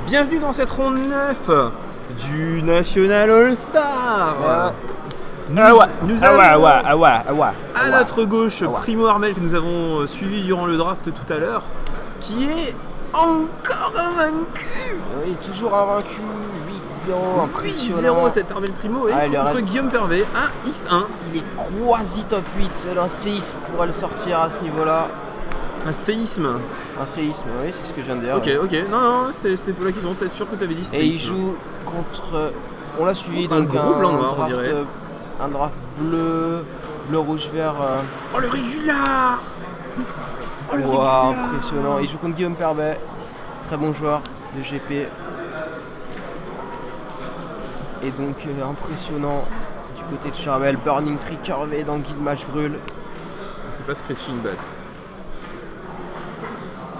Bienvenue dans cette ronde 9 du National All-Star. Nous avons à notre gauche Primo Armel que nous avons suivi durant le draft tout à l'heure, qui est encore invaincu. Oui, toujours invaincu, 8-0, impressionnant. 8-0 cet Armel Primo et contre Guillaume Pervet, un X1. Il est quasi top 8, seul un séisme pourrait le sortir à ce niveau-là. Un séisme. Un séisme, oui, c'est ce que je viens de dire. Ok, non, c'était pour la question, c'était sûr que tu avais dit séisme. Et il joue contre. On l'a suivi, contre donc un gros blanc noir, un draft bleu, rouge, vert. Oh le régular. Oh le wow, régular. Impressionnant. Il joue contre Guillaume Pervet, très bon joueur de GP. Et donc impressionnant du côté de Charmel, Burning Tree curvé dans Guilmage Grul. C'est pas Scratching Bat.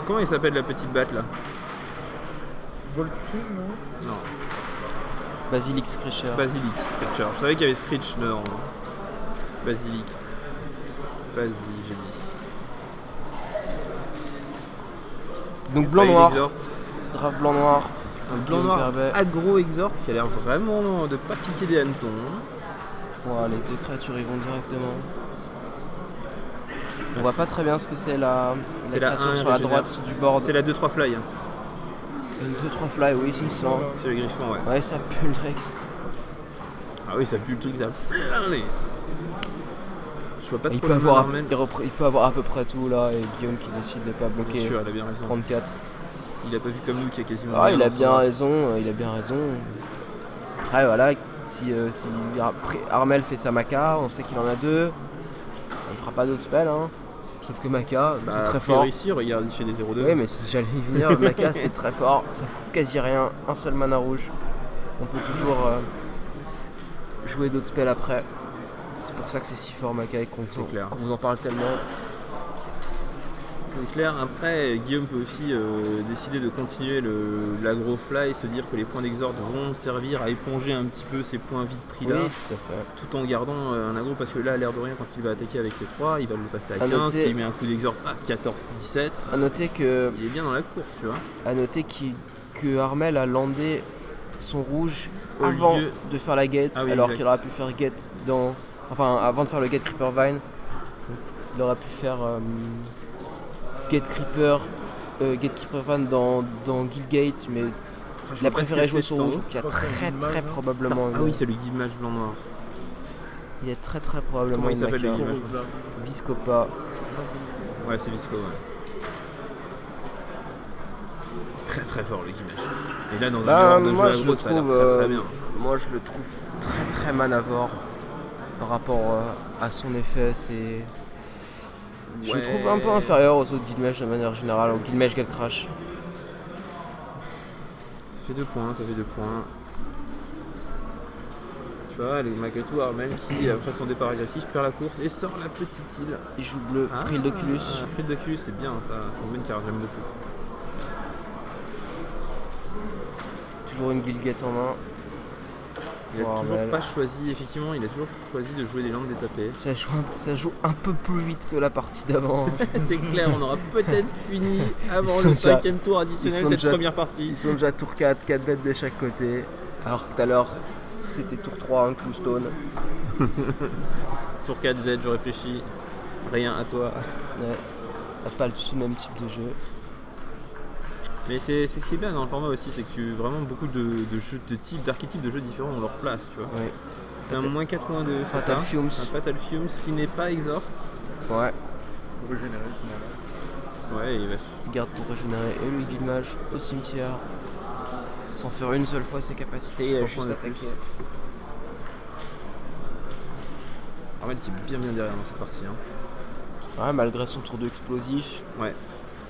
Comment il s'appelle la petite batte là? Volscreen, non? Non. Basilic Scratcher. Basilic Scratcher. Je savais qu'il y avait Scritch dedans. Basilic. Vas-y, j'ai dit. Donc blanc-noir. Exhort. Draft blanc-noir. Un blanc-noir aggro exhort qui a l'air vraiment de pas piquer des hannetons. Voilà, les deux créatures ils vont directement. On voit pas très bien ce que c'est la créature sur la droite du board. C'est la 2-3 fly. Une 2-3 fly, oui, c'est ça. C'est le griffon, ouais. Ouais, ça pue le Drex. Ah oui, ça pue le truc, ça plein les. Je vois pas trop. Il peut avoir à peu près tout là, et Guillaume qui décide de pas bloquer. Sûr, il a bien raison. 34. Il a pas vu comme nous qui a quasiment. Ah, il a bien raison, Après, voilà, si Armel fait sa maca, on sait qu'il en a deux. Il fera pas d'autres spells, hein. Sauf que Maca, c'est très fort. Ici, regarde, il fait des 0-2. Oui, mais j'allais y venir, Maca c'est très fort, ça coûte quasi rien, un seul mana rouge. On peut toujours jouer d'autres spells après. C'est pour ça que c'est si fort Maca et qu'on vous en parle tellement. C'est clair, après Guillaume peut aussi décider de continuer l'agro fly, se dire que les points d'exhort vont servir à éponger un petit peu ces points vides pris là, oui, tout à fait. Tout en gardant un agro, parce que là, à l'air de rien, quand il va attaquer avec ses 3, il va le passer à 15, s'il met un coup d'exhort à 14-17, à noter que il est bien dans la course, tu vois. À noter que Armel a landé son rouge avant de faire la gate, alors qu'il aurait pu faire gate dans... Enfin, avant de faire le gate Creeper Vine, il aurait pu faire... Gate Creeper Vine dans Guildgate, mais il a préféré jouer sur rouge, qui a très probablement. Ah oui, c'est le Guilmage blanc noir. Il est très probablement. Comment il s'appelle le Guilmage? Viscopa. Ouais, c'est Visco, ouais. Très fort le Guilmage. Et là, dans un de moi, jeu je agro, le ça a l'air trouve, très bien. moi, je le trouve très manavore par rapport à son effet. Je le trouve un peu inférieur aux autres Guilmage de manière générale, au Guilmage Gate Crash. Ça fait 2 points, Tu vois, les Makato Armel qui, après son départ agressif, perd la course et sort la petite île. Il joue bleu, Frill d'Oculus. Frill d'Oculus, c'est bien ça, c'est une bonne carte, j'aime beaucoup. Toujours une Guildgate en main. Il a toujours pas choisi, effectivement, il a toujours choisi de jouer des landes détapées. Ça joue un peu plus vite que la partie d'avant. C'est clair, on aura peut-être fini avant le 5ème tour additionnel de cette première partie. Ils sont déjà tour 4 bêtes de chaque côté. Alors que tout à l'heure, c'était tour 3, un Cloustone. Tour 4 Z, je réfléchis. Rien à toi. Ouais, pas le même type de jeu. Mais c'est ce qui est bien dans le format aussi, c'est que tu vraiment beaucoup de jeux, d'archétypes de jeux différents ont leur place, tu vois. Ouais. C'est un -4, -2, Fatal Fumes. Un Fatal Fumes qui n'est pas exhort. Ouais. Régénérer, ouais, il va. Il garde pour régénérer et le Guilmage au cimetière. Sans faire une seule fois ses capacités, il a juste attaqué. Armel qui est bien derrière dans cette partie. Hein. Ouais, malgré son tour de explosif. Ouais.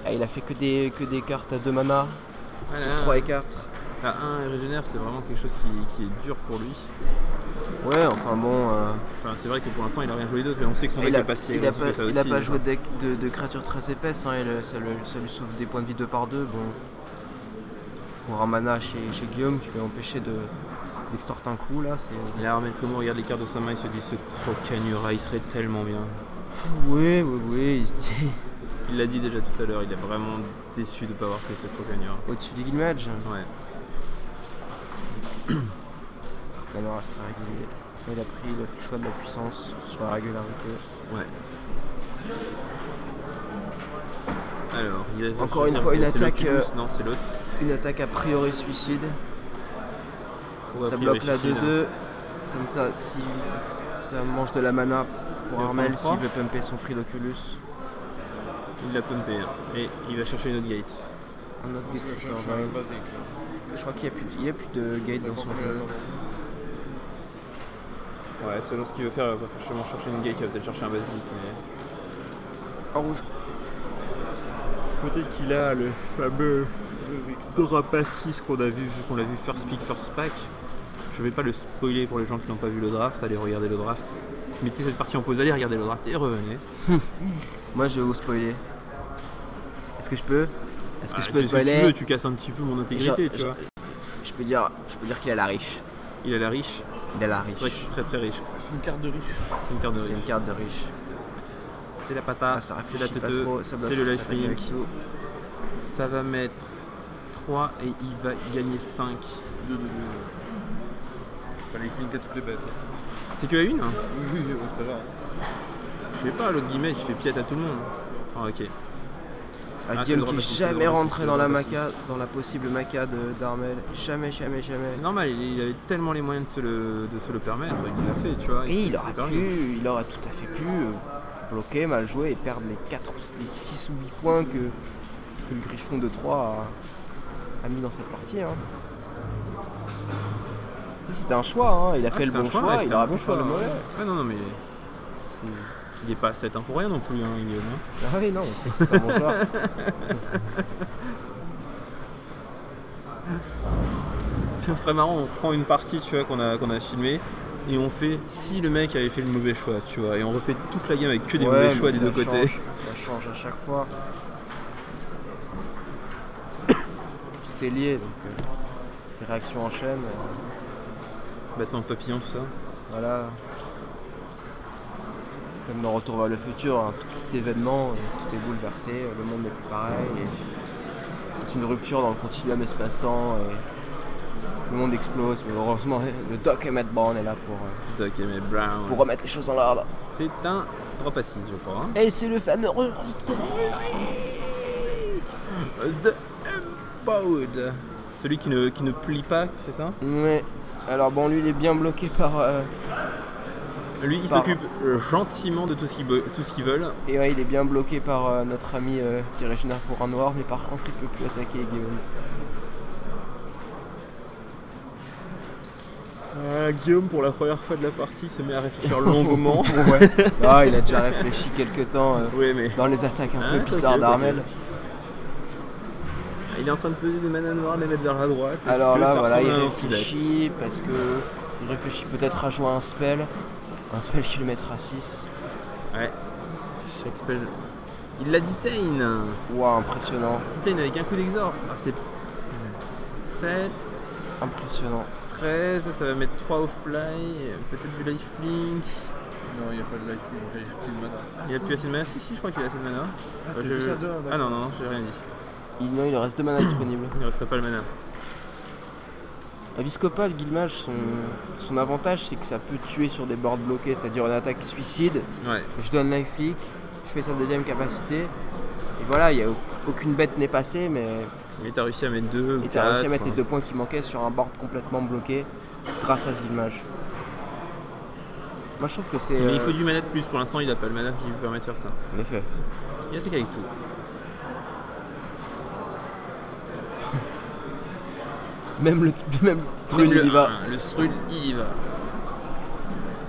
Ah, il a fait que des cartes à 2 mana, voilà, 3 et 4. À 1 et régénère, c'est vraiment quelque chose qui est dur pour lui. Ouais, enfin bon. Enfin, c'est vrai que pour l'instant, il a rien joué d'autre et on sait que son deck est pas si agressif que ça aussi. Il a pas joué de créatures très épaisses, hein, ça lui sauve des points de vie 2 par 2. Bon. Pour un mana chez Guillaume, tu peux empêcher d'extorter un coup là. Et là, Armel Primo regarde les cartes de sa main, il se dit ce Crocanura, il serait tellement bien. Oui, il se dit. Il l'a dit déjà tout à l'heure, il est vraiment déçu de ne pas avoir fait ce Crocanura. Au-dessus du Guilmage. Ouais. Canard restera régulier. Il a fait le choix de la puissance sur la régularité. Ouais. Alors, encore une fois une attaque. Non, c'est l'autre. Une attaque a priori suicide. Ça bloque la 2-2. Comme ça, si ça mange de la mana pour Armel, s'il veut pumper son Friloculus. Il l'a pumpé. Et il va chercher une autre gate. Un autre gate. Je crois qu'il n'y a plus de gate dans son jeu. Ouais, selon ce qu'il veut faire, il va pas forcément chercher une gate, il va peut-être chercher un basique. Mais... En rouge. Peut-être qu'il a le fameux Rapace 6 qu'on a vu first pick, first pack. Je vais pas le spoiler pour les gens qui n'ont pas vu le draft, allez regarder le draft. Mettez cette partie en pause, allez regarder le draft et revenez. Moi je vais vous spoiler. Est-ce que je peux je peux spoiler? Si tu veux, tu casses un petit peu mon intégrité, tu vois. Je peux dire qu'il a la riche. Il a la riche. Il a la riche. C'est vrai que je suis très très riche. C'est une carte de riche. C'est une carte de riche. C'est une carte de riche. C'est la patate, c'est la tête, c'est le lifelink. Ça va mettre 3 et il va gagner 5. 2. Pas lifelink à toutes les bêtes. C'est que à une hein? Oui, ça va. Je sais pas, l'autre guillemets, il fait piète à tout le monde. Ah, ok. Guillaume qui n'est jamais rentré dans la maca, dans la possible maca d'Armel. Jamais. Normal, il avait tellement les moyens de se le permettre, il l'a fait, tu vois. Et il aurait tout à fait pu bloquer, mal jouer et perdre les 6 ou 8 points que le Griffon de 3 a mis dans cette partie. Hein. C'était un choix, hein. Il a fait le bon choix, il aurait pu faire le mauvais. Ah non, mais... Il n'est pas 7-1 pour rien non plus, hein, Guillaume. Ah oui, non, on sait que c'est un bon choix. Ce serait marrant, on prend une partie, tu vois, qu'on a filmée et on fait si le mec avait fait le mauvais choix, tu vois, et on refait toute la game avec que des mauvais choix des deux côtés. Ça change à chaque fois. Tout est lié, donc les réactions en chaîne. Battement de papillon, tout ça. Voilà. Comme dans Retour vers le futur, un tout petit événement, tout est bouleversé, le monde n'est plus pareil. C'est une rupture dans le continuum espace-temps. Et le monde explose, mais heureusement le Doc Emmett Brown est là pour remettre les choses en l'ordre. C'est un drop à 6, je crois. Hein. Et c'est le fameux The Empowered. Celui qui ne plie pas, c'est ça? Ouais. Alors bon, lui il est bien bloqué par... Lui il s'occupe gentiment de tout ce qu'ils veulent. Et ouais, il est bien bloqué par notre ami qui régénère pour un noir, mais par contre il peut plus attaquer Guillaume. Guillaume, pour la première fois de la partie, se met à réfléchir longuement. Ouais. Ah, il a déjà réfléchi quelques temps oui, mais... dans les attaques un peu bizarres d'Armel. Il est en train de peser des manas noires, les mettre vers la droite. Alors là, voilà, il réfléchit parce que il réfléchit peut-être à jouer un spell qui le mettra 6. Ouais. Chaque spell. Il l'a detain. Waouh, impressionnant. Detain avec un coup d'exorte. Ah, c'est 7. Impressionnant. 13, ça va mettre 3 au fly, peut-être du lifelink. Non, il n'y a pas de lifelink, il n'y a plus de mana. Il a plus assez de mana? Si, je crois qu'il a assez de mana. Ah, non, j'ai rien dit. Il reste 2 mana disponibles. Il ne reste pas le mana. Episcopal, Guilmage, son avantage c'est que ça peut tuer sur des boards bloqués, c'est-à-dire une attaque suicide. Ouais. Je donne lifelink, je fais sa deuxième capacité. Et voilà, aucune bête n'est passée, mais... Et t'as réussi à mettre 2 Et t'as réussi à mettre les 2 points qui manquaient sur un board complètement bloqué grâce à Zilmage. Moi je trouve que c'est... Mais il faut du mana de plus, pour l'instant il a pas le mana qui lui permet de faire ça. En effet. Il attaque avec tout. Même le Strul il y va. Le Strul il y va.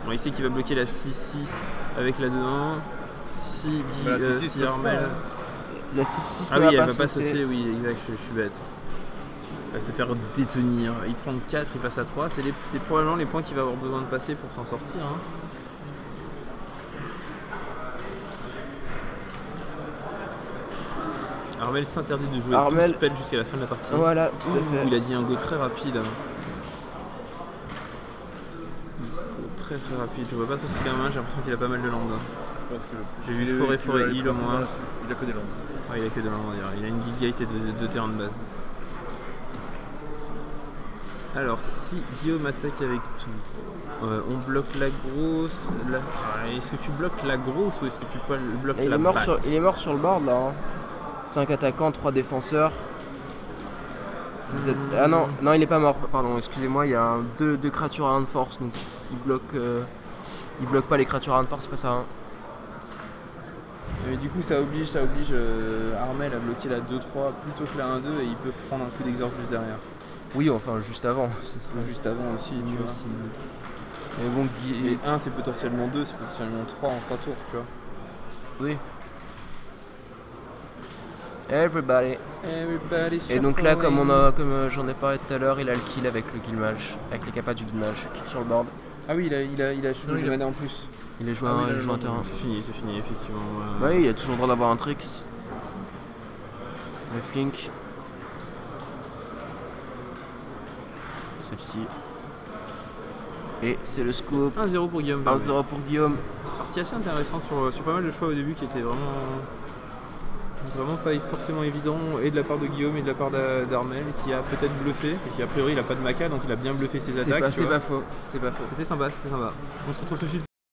Bon, il sait qu'il va bloquer la 6-6 avec la 2-1. Si Armel... La 6-6 ah oui, elle va pas saucer, oui, exact, je suis bête. Elle va se faire détenir. Il prend 4, il passe à 3. C'est probablement les points qu'il va avoir besoin de passer pour s'en sortir. Hein. Armel s'interdit de jouer tout spell jusqu'à la fin de la partie. Voilà, tout à fait. Il a dit un go très rapide. Go très rapide. Je vois pas trop ce qu'il a en main, j'ai l'impression qu'il a pas mal de land. J'ai vu forêt heal au moins. Il a que des landes. Ouais, il a que de land, on dirait. Il a une guide gate et 2 terrains de base. Alors, si Guillaume attaque avec tout, on bloque la grosse. Est-ce que tu bloques la grosse ou est-ce que tu bloques la batte? Il est mort sur le board là. Hein. 5 attaquants, 3 défenseurs. Ah non, non, il est pas mort, pardon, excusez-moi, il y a 2 créatures à 1 de force, donc il bloque pas les créatures à 1 de force, c'est pas ça. Hein. Mais du coup, ça oblige Armel à bloquer la 2-3 plutôt que la 1-2 et il peut prendre un coup d'exorge juste derrière. Oui, enfin, juste avant. Juste avant aussi, tu vois. Aussi. Mais bon, et 1, c'est potentiellement 2, c'est potentiellement 3 en 3 tours, tu vois. Oui. Everybody. Et donc là, comme j'en ai parlé tout à l'heure, il a le kill avec le Guilmage, avec les capas du Guilmage, kill sur le board. Ah oui, il a joué une mana en plus. Il a joué un terrain. C'est fini, effectivement. Oui, il a toujours le droit d'avoir un trick. Le flink. Celle-ci. Et c'est le scoop. 1-0 pour Guillaume. 1-0 pour Guillaume. Partie assez intéressante sur pas mal de choix au début qui étaient vraiment pas forcément évident, et de la part de Guillaume et de la part d'Armel qui a peut-être bluffé, et qui a priori il a pas de maca donc il a bien bluffé ses attaques. C'est pas faux. C'était sympa. On se retrouve tout de suite.